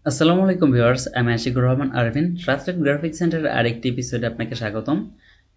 আসসালামু আলাইকুম ভিউয়ার্স, আমি আশিকুর রহমান আরভিন। ট্রাস্টেড গ্রাফিক সেন্টারের আরেকটি এপিসোডে আপনাকে স্বাগতম।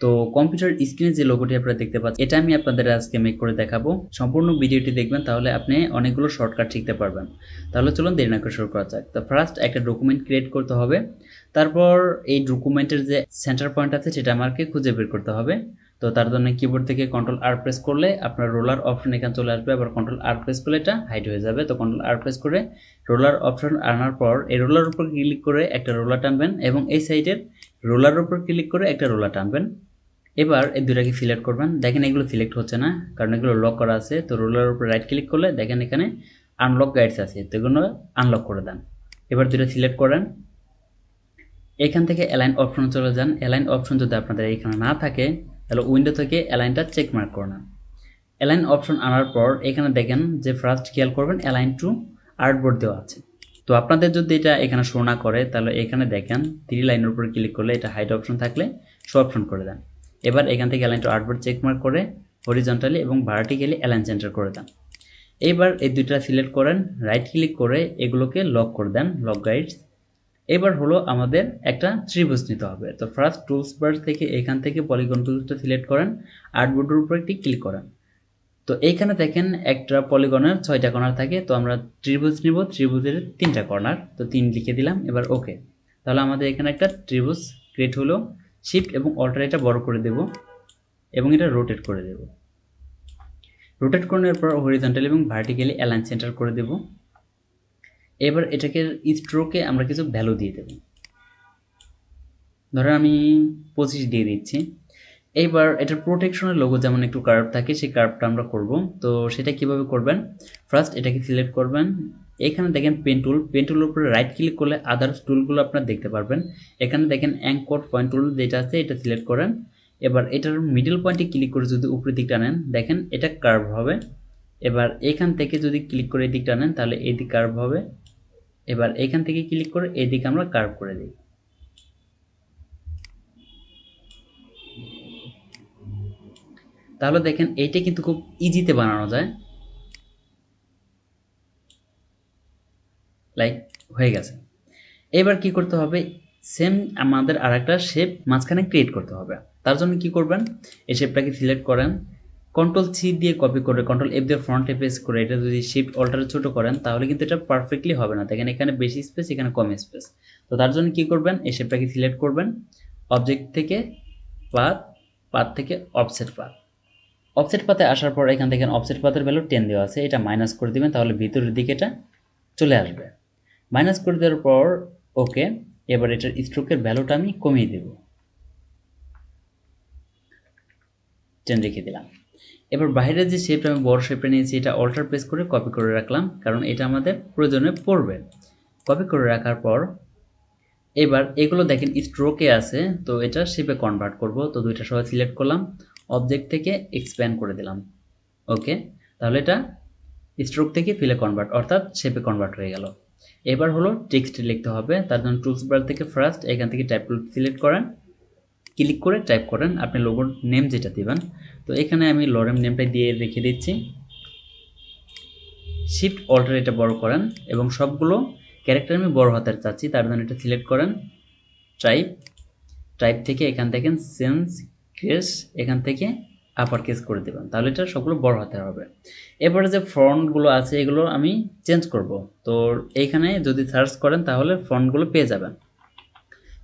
তো কম্পিউটার স্ক্রিনে যে লোগোটি আপনারা দেখতে পাচ্ছেন, এটা আমি আপনাদের আজকে মেক করে দেখাবো। সম্পূর্ণ ভিডিওটি দেখবেন, তাহলে আপনি অনেকগুলো শর্টকাট শিখতে পারবেন। তাহলে চলুন দেরি না করে শুরু করা যাক। তো ফার্স্ট একটা ডকুমেন্ট ক্রিয়েট করতে হবে। তারপর এই ডকুমেন্টের যে সেন্টার পয়েন্ট আছে সেটা আমাকে খুঁজে বের করতে হবে। তো তার জন্য কিবোর্ড থেকে কন্ট্রোল আর প্রেস করলে আপনার রোলার অপশন এখানে চলে আসবে, আবার কন্ট্রোল আর প্রেস করলে এটা হাইড হয়ে যাবে। তো কন্ট্রোল আর প্রেস করে রোলার অপশন আনার পর এই রোলার উপর ক্লিক করে একটা রোলার টানবেন এবং এই সাইডের রোলার উপর ক্লিক করে একটা রোলার টানবেন। এবার এই দুটাকে সিলেক্ট করবেন। দেখেন এগুলো সিলেক্ট হচ্ছে না, কারণ এগুলো লক করা আছে। তো রোলার উপর রাইট ক্লিক করলে দেখেন এখানে আনলক গাইডস আছে, তো এগুলো আনলক করে দেন। এবার দুটো সিলেক্ট করেন, এখান থেকে অ্যালাইন অপশন চলে যান। অ্যালাইন অপশন যদি আপনাদের এখানে না থাকে তাহলে উইন্ডো থেকে অ্যালাইনটা চেক মার্ক করে নেন। অ্যালাইন অপশন আনার পর এখানে দেখেন যে ফার্স্ট খেয়াল করবেন অ্যালাইন টু আর্টবোর্ড দেওয়া আছে। তো আপনাদের যদি এটা এখানে শো না করে তাহলে এখানে দেখেন 3 লাইনের উপর ক্লিক করলে এটা হাইড অপশন থাকলে শো অপশন করে দেন। এবার এখান থেকে align to artboard check mark করে হরিজন্টালি এবং ভার্টিক্যালি অ্যালাইন সেন্টার করে দেন। এইবার এই দুইটা সিলেক্ট করেন, রাইট ক্লিক করে এগুলোকে লক করে দেন, লক গাইডস। এবার হলো আমাদের একটা ত্রিভুজ নিতে হবে। তো ফার্স্ট টুলস বার থেকে এখান থেকে পলিগন টুলসটা সিলেক্ট করেন, আর্টবোর্ডের উপর একটি ক্লিক করেন। তো এইখানে দেখেন একটা পলিগনের 6টা কর্নার থাকে। তো আমরা ত্রিভুজ নিব, ত্রিভুজের 3টা কর্নার, তো 3 লিখে দিলাম। এবার ওকে, তাহলে আমাদের এখানে একটা ত্রিভুজ ক্রিয়েট হলো। শিফট এবং অল্টার এটা বড় করে দেব এবং এটা রোটেট করে দেব। রোটেট করানোর পর হরিজন্টাল এবং ভার্টিক্যালি অ্যালাইন সেন্টার করে দেব। এবার এটাকে স্ট্রোকে আমরা কিছু ভ্যালু দিয়ে দেব। ধরো আমি 25 দিয়ে দিচ্ছি। এইবার এটার প্রোটেকশনের লোগো যেমন একটু কার্ভ থাকে, সেই কার্ভটা আমরা করব। তো সেটা কিভাবে করবেন, ফার্স্ট এটাকে সিলেক্ট করবেন। এখানে দেখেন পেন টুল, পেন টুলের উপরে রাইট ক্লিক করলে আদার্স টুলগুলো আপনারা দেখতে পারবেন। এখানে দেখেন অ্যাঙ্কর পয়েন্ট টুল যেটা আছে এটা সিলেক্ট করেন। এবার এটার মিডল পয়েন্টে ক্লিক করে যদি উপরের দিকটা আনেন দেখেন এটা কার্ভ হবে। এবার এখান থেকে যদি ক্লিক করে এই দিকটা আনেন তাহলে এই দিক কার্ভ হবে। এবার এখান থেকে ক্লিক করে এই দিকে আমরা কার্ভ করে দিই। তাহলে দেখেন এইটা কিন্তু খুব ইজিতে বানানো যায়। লাইক হয়ে গেছে। এবার কি করতে হবে, সেম আমাদের আরেকটা শেপ মাঝখানে ক্রিয়েট করতে হবে। তার জন্য কি করবেন, এই শেপটাকে সিলেক্ট করেন, কন্ট্রোল সি দিয়ে কপি করে কন্ট্রোল এফ দিয়ে ফ্রন্টে পেস্ট করে এটা যদি শিফট অল্টারে ছোট করেন তাহলে কিন্তু এটা পারফেক্টলি হবে না। দেখেন এখানে বেশি স্পেস, এখানে কম স্পেস। তো তার জন্য কি করবেন, এই শেপটাকে সিলেক্ট করবেন, অবজেক্ট থেকে পাথ, পাথ থেকে অফসেট পাথ। অফসেট পাতে আসার পর এখান থেকে অফসেট পাতের ভ্যালু 10 দেওয়া আছে, এটা মাইনাস করে দিবেন, তাহলে ভিতরের দিকে এটা চলে আসবে। মাইনাস করে দেওয়ার পর ওকে। এবার এটার স্ট্রোকের ভ্যালুটা আমি কমিয়ে দেব, 10 রেখে দিলাম। এবার বাইরের যে শেপটা আমি বড় শেপটা নিয়েছি এটা অল্টার প্রেস করে কপি করে রাখলাম, কারণ এটা আমাদের প্রয়োজনে পড়বে। কপি করে রাখার পর এবার এগুলো দেখেন স্ট্রোকে আছে, তো এটা শেপে কনভার্ট করব। তো দুইটা সবাই সিলেক্ট করলাম, অবজেক্ট থেকে এক্সপ্যান্ড করে দিলাম। ওকে, তাহলে এটা স্ট্রোক থেকে ফিলে কনভার্ট অর্থাৎ শেপে কনভার্ট হয়ে গেল। এবার হলো টেক্সট লিখতে হবে। তার জন্য টুলস বার থেকে ফার্স্ট এখান থেকে টাইপ টুল সিলেক্ট করেন, ক্লিক করে টাইপ করেন আপনি লোগোর নেম যেটা দিবেন। তো এখানে আমি লরেম নেমটা দিয়ে রেখে দিচ্ছি। শিফট অল্টার এটা বড় করেন এবং সবগুলো ক্যারেক্টার আমি বড় হাতের চাচ্ছি, তার জন্য এটা সিলেক্ট করেন। টাইপ, টাইপ থেকে এখান থেকে সেন্স কেস, এখান থেকে আপার কেস করে দেবেন, তাহলে এটা সবগুলো বড় হাতের হবে। এবারে যে ফন্টগুলো আছে এগুলো আমি চেঞ্জ করব। তো এইখানে যদি সার্চ করেন তাহলে ফন্টগুলো পেয়ে যাবেন।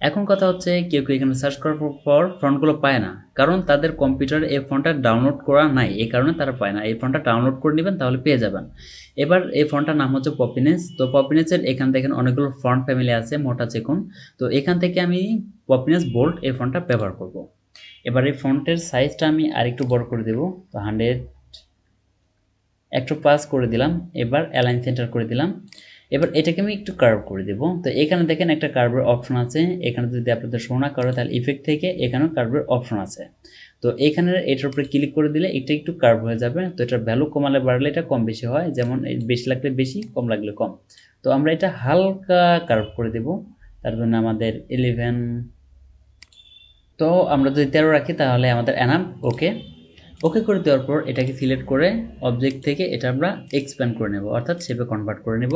এখন কথা হচ্ছে কেউ কেউ এখানে সার্চ করার পর ফন্টগুলো পায় না, কারণ তাদের কম্পিউটারে এই ফন্টটা ডাউনলোড করা নাই, এই কারণে তারা পায় না। এই ফন্টটা ডাউনলোড করে নেবেন তাহলে পেয়ে যাবেন। এবার এই ফন্টটার নাম হচ্ছে পপিনেস। তো পপিনেসের এখান দেখেন অনেকগুলো ফন্ট ফ্যামিলি আছে, মোটা চিকন। তো এখান থেকে আমি পপিনেস বোল্ড এই ফন্টটা ব্যবহার করব। এবার এই ফন্টের সাইজটা আমি আরেকটু বড় করে দেব। তো 100 একটু পাস করে দিলাম। এবার অ্যালাইন সেন্টার করে দিলাম। এবার এটাকে আমি একটু কার্ভ করে দেব। তো এখানে দেখেন একটা কার্ভের অপশন আছে, এখানে যদি আপনাদের শো না করে তাহলে ইফেক্ট থেকে এখানেও কার্ভের অপশন আছে। তো এখানে এটার উপরে ক্লিক করে দিলে এটা একটু কার্ভ হয়ে যাবে। তো এটার ভ্যালু কমালে বাড়লে এটা কম বেশি হয়, যেমন বেশি লাগলে বেশি, কম লাগলে কম। তো আমরা এটা হালকা কার্ভ করে দেব। তার জন্য আমাদের 11, তো আমরা যদি 13 রাখি তাহলে আমাদের এনাফ। ওকে, ওকে করে দেওয়ার পর এটাকে সিলেক্ট করে অবজেক্ট থেকে এটা আমরা এক্সপ্যান্ড করে নেব অর্থাৎ শেপে কনভার্ট করে নেব।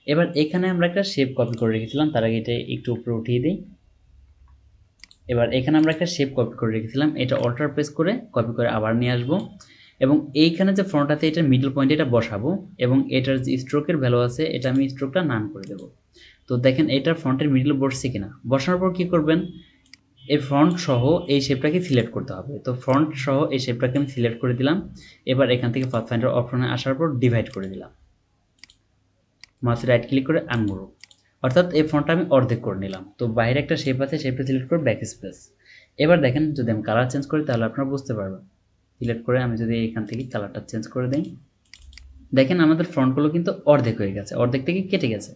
এবার এখানে আমরা একটা শেপ কপি করে রেখেছিলাম, তার আগে এটা একটু উপরে উঠিয়ে দিই। এবার এখানে আমরা একটা শেপ কপি করে রেখেছিলাম, এটা অল্টার প্রেস করে কপি করে আবার নিয়ে আসবো এবং এইখানে যে ফ্রন্ট আছে এটার মিডল পয়েন্টে এটা বসাবো এবং এটার যে স্ট্রোকের ভ্যালু আছে এটা আমি স্ট্রোকটা নান করে দেবো। তো দেখেন এটার ফ্রন্টের মিডল বসছে কিনা। বসানোর পর কি করবেন, এই ফ্রন্ট সহ এই শেপটাকে সিলেক্ট করতে হবে। তো ফ্রন্ট সহ এই শেপটাকে আমি সিলেক্ট করে দিলাম। এবার এখান থেকে পাথফাইন্ডার অপশনে আসার পর ডিভাইড করে দিলাম, মাউসে রাইট ক্লিক করে আনগ্রুপ, অর্থাৎ এই ফন্টটা আমি অর্ধেক করে নিলাম। তো বাইরে একটা শেপ আছে, শেপটা সিলেক্ট করে ব্যাক স্পেস। এবার দেখেন যদি আমি কালার চেঞ্জ করি তাহলে আপনারা বুঝতে পারবেন। সিলেক্ট করে আমি যদি এখান থেকে কালারটা চেঞ্জ করে দিই, দেখেন আমাদের ফ্রন্টগুলো কিন্তু অর্ধেক হয়ে গেছে, অর্ধেক থেকে কেটে গেছে।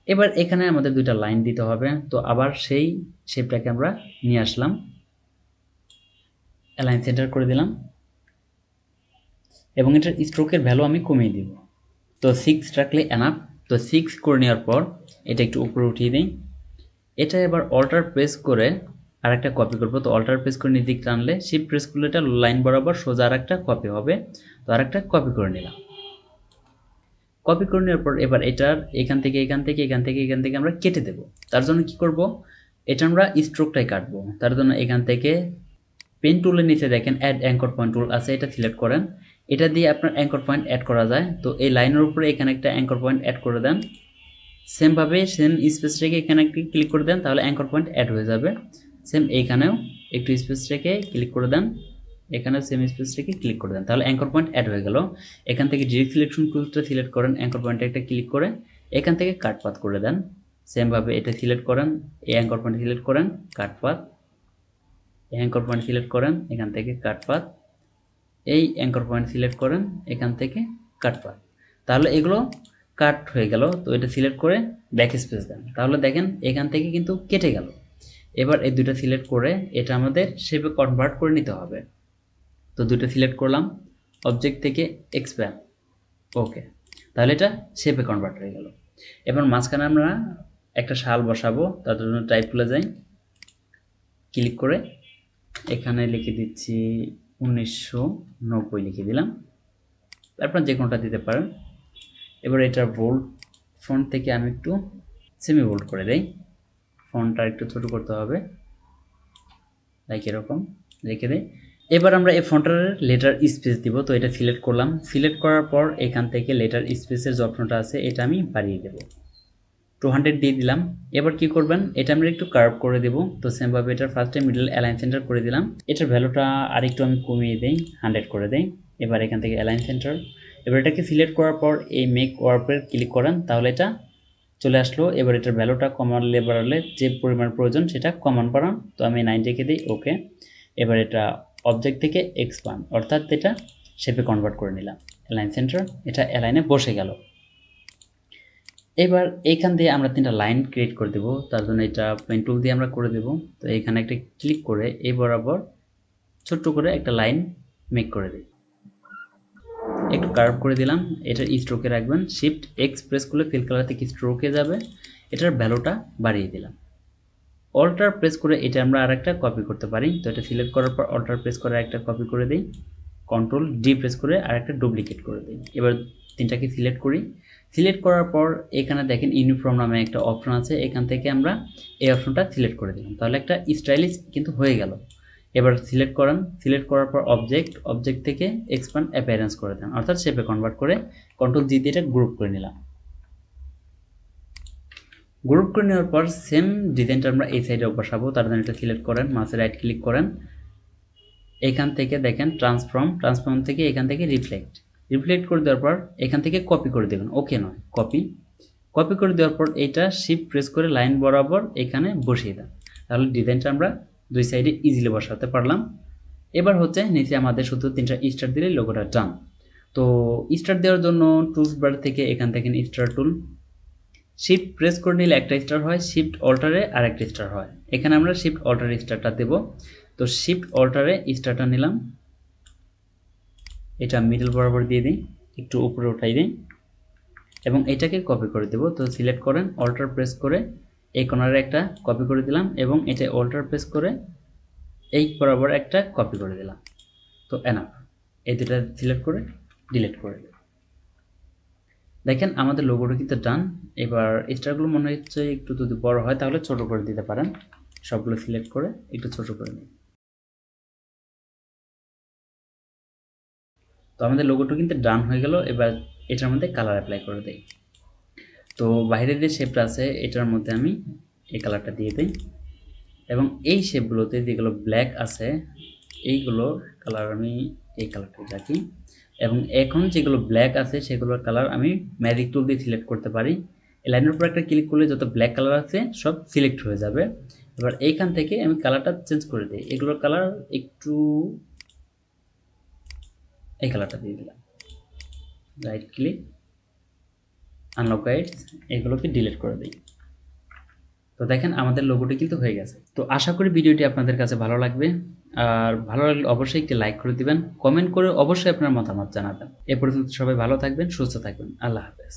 এবার এখানে আমাদের দুইটা লাইন দিতে হবে। তো আবার সেই শেপটাকে আমরা নিয়ে আসলাম, অ্যালাইন সেন্টার করে দিলাম এবং এটার স্ট্রোকের ভ্যালু আমি কমিয়ে দিব। তো 6 রাখলে এনাফ। তো 6 করে নেওয়ার পর এটা একটু উপরে উঠিয়ে দিই। এটা এবার অল্টার প্রেস করে আরেকটা কপি করব। তো অল্টার প্রেস করে নিদিক টানলে শিফট প্রেস করলে এটা লাইন বরাবর সোজা আরেকটা কপি হবে। তো আরেকটা কপি করে নিলাম। কপি করে নেওয়ার পর এবার এটার এখান থেকে আমরা কেটে দেব। তার জন্য কি করব, এটা আমরা স্ট্রোকটাই কাটবো। তার জন্য এখান থেকে পেন টুলের নিচে দেখেন অ্যাড অ্যাঙ্কর পয়েন্ট টুল আছে, এটা সিলেক্ট করেন। এটা দিয়ে আপনার অ্যাঙ্কর পয়েন্ট অ্যাড করা যায়। তো এই লাইনের উপরে এখানে একটা অ্যাঙ্কর পয়েন্ট অ্যাড করে দেন। সেমভাবে সেম স্পেস রেখে এখানে একটি ক্লিক করে দেন, তাহলে অ্যাঙ্কর পয়েন্ট অ্যাড হয়ে যাবে। সেম এইখানেও একটু স্পেস রেখে ক্লিক করে দেন, এখানেও সেম স্পেস রেখে ক্লিক করে দেন, তাহলে অ্যাঙ্কর পয়েন্ট অ্যাড হয়ে গেল। এখান থেকে ডিরেক্ট সিলেকশন টুলসটা সিলেক্ট করেন, অ্যাঙ্কর পয়েন্টে একটা ক্লিক করে এখান থেকে কাট পাথ করে দেন। সেমভাবে এটা সিলেক্ট করেন, এই অ্যাঙ্কর পয়েন্ট সিলেক্ট করেন, কাট পাথ, এই অ্যাঙ্কর পয়েন্ট সিলেক্ট করেন, এখান থেকে কাট পাথ, এই অ্যাঙ্কর পয়েন্ট সিলেক্ট করেন, এখান থেকে কাট পাথ। তাহলে এগুলো কাট হয়ে গেল। তো এটা সিলেক্ট করে ব্যাক স্পেস দেন, তাহলে দেখেন এখান থেকে কিন্তু কেটে গেল। এবার এই দুটো সিলেক্ট করে এটা আমাদের শেপে কনভার্ট করে নিতে হবে। তো দুটো সিলেক্ট করলাম, অবজেক্ট থেকে এক্সপ্যান্ড, ওকে, তাহলে এটা শেপে কনভার্ট হয়ে গেল। এবার মাঝখানে আমরা একটা শাল বসাবো, তার জন্য টাইপ খুলে যাই, ক্লিক করে এখানে লিখে দিচ্ছি 1990 লিখে দিলাম। আপনার যে কোনোটা দিতে পারেন। এবার এটা বোল্ড ফন্ট থেকে আমি একটু সেমি বোল্ড করে দেই, ফন্টটা একটু ছোট করতে হবে, লাইক এরকম রেখে দেই। এবার আমরা এই ফন্টের লেটার স্পেস দিব। তো এটা সিলেক্ট করলাম, সিলেক্ট করার পর এখান থেকে লেটার স্পেসের যে অপশনটা আছে এটা আমি বাড়িয়ে দেব, 200 দিয়ে দিলাম। এবার কি করবেন, এটা আমরা একটু কার্ভ করে দেব। তো সেমভাবে এটার ফার্স্টে মিডল অ্যালাইন সেন্টার করে দিলাম, এটার ভ্যালুটা আরেকটু আমি কমিয়ে দেই, 100 করে দেই। এবার এখান থেকে অ্যালাইন সেন্টার, এবার এটাকে সিলেক্ট করার পর এই মেক ওয়ার্পের ক্লিক করেন, তাহলে এটা চলে আসলো। এবার এটার ভ্যালুটা কমালে বাড়ালে যে পরিমাণ প্রয়োজন সেটা কমান বাড়ান। তো আমি 9 রেখে দিই, ওকে। এবার এটা অবজেক্ট থেকে এক্সপান্ড, অর্থাৎ এটা শেপে কনভার্ট করে নিলাম, অ্যালাইন সেন্টার, এটা অ্যালাইনে বসে গেল। এবার এইখান দিয়ে আমরা 3টা লাইন ক্রিয়েট করে দেব, তার জন্য এটা পেন টুল দিয়ে আমরা করে দেব। তো এখানে একটা ক্লিক করে এই বরাবর ছোট্ট করে একটা লাইন মেক করে দিই, একটু কার্ভ করে দিলাম। এটার স্ট্রোকে রাখবেন, শিফট এক্স প্রেস করলে ফিল কালার থেকে স্ট্রোকে যাবে, এটার ভ্যালুটা বাড়িয়ে দিলাম। অল্টার প্রেস করে এটা আমরা আরেকটা কপি করতে পারি। তো এটা সিলেক্ট করার পর অল্টার প্রেস করে আরেকটা কপি করে দিই, কন্ট্রোল ডি প্রেস করে আরেকটা ডুপ্লিকেট করে দিই। এবার 3টাকে সিলেক্ট করি, সিলেক্ট করার পর এখানে দেখেন ইউনিফর্ম নামে একটা অপশন আছে, এখান থেকে আমরা এই অপশনটা সিলেক্ট করে দিলাম, তাহলে একটা স্টাইলিশ কিন্তু হয়ে গেল। এবার সিলেক্ট করেন, সিলেক্ট করার পর অবজেক্ট থেকে এক্সপ্যান্ড অ্যাপিয়ারেন্স করে দেন, অর্থাৎ শেপে কনভার্ট করে কন্ট্রোল জি দিয়ে এটা গ্রুপ করে নিলাম। গ্রুপ করে নেওয়ার পর সেম ডিজাইনটা আমরা এই সাইডে বসাবো, তার জন্য এটা সিলেক্ট করেন, মাউসে রাইট ক্লিক করেন, এখান থেকে দেখেন ট্রান্সফর্ম থেকে এখান থেকে রিফ্লেক্ট করে দেওয়ার পর এখান থেকে কপি করে দেবেন, ওকে নয় কপি করে দেওয়ার পর এটা শিফট প্রেস করে লাইন বরাবর এখানে বসিয়ে দেন, তাহলে ডিজাইনটা আমরা দুই সাইডে ইজিলি বসাতে পারলাম। এবার হচ্ছে নিচে আমাদের শুধু 3টা স্টার দিলে লোগোটা ডান। তো স্টার দেওয়ার জন্য টুলস বার থেকে এখান থেকে স্টার টুল, শিফট প্রেস করে নিলে একটা স্টার হয়, শিফট অল্টারে আর একটা স্টার হয়। এখানে আমরা শিফট অল্টারে স্টারটা দেব। তো শিফট অল্টারে স্টারটা নিলাম, এটা মিডল বরাবর দিয়ে দিই, একটু উপরে উঠাই দিই এবং এটাকে কপি করে দেব। তো সিলেক্ট করেন, অল্টার প্রেস করে এই কর্নারে একটা কপি করে দিলাম এবং এটা অল্টার প্রেস করে এই বরাবর একটা কপি করে দিলাম। তো এনাফ, এই দুটা সিলেক্ট করে ডিলিট করে দিলাম। দেখেন আমাদের লোগোটা কিন্তু ডান। এবার স্টারগুলো মনে হচ্ছে একটু যদি বড় হয় তাহলে ছোট করে দিতে পারেন। সবগুলো সিলেক্ট করে একটু ছোট করে নিন। তো আমাদের লোগোটা কিন্তু ডান হয়ে গেল। এবার এটার মধ্যে কালার অ্যাপ্লাই করে দেই। তো বাইরের যে শেপটা আছে এটার মধ্যে আমি এই কালারটা দিয়ে দিই এবং এই শেপগুলোতে যেগুলো ব্ল্যাক আছে এইগুলো কালার আমি এই কালারটা রাখি এবং এখন যেগুলো ব্ল্যাক আছে সেগুলোর কালার আমি ম্যাজিক টুল দিয়ে সিলেক্ট করতে পারি। এই লাইনের উপর একটা ক্লিক করলে যত ব্ল্যাক কালার আছে সব সিলেক্ট হয়ে যাবে। এবার এইখান থেকে আমি কালারটা চেঞ্জ করে দিই। এগুলোর কালার একটু এই কালারটা দিয়ে দিলাম। রাইট ক্লিক, আনলক গাইডস, এগুলোকে ডিলিট করে দিই। তো দেখেন আমাদের লোগোটি কিন্তু হয়ে গেছে। তো আশা করি ভিডিওটি আপনাদের কাছে ভালো লাগবে। আর ভালো লাগলে অবশ্যই একটি লাইক করে দিবেন, কমেন্ট করে অবশ্যই আপনার মতামত জানাবেন। এ পর্যন্ত সবাই ভালো থাকবেন, সুস্থ থাকবেন। আল্লাহ হাফেজ।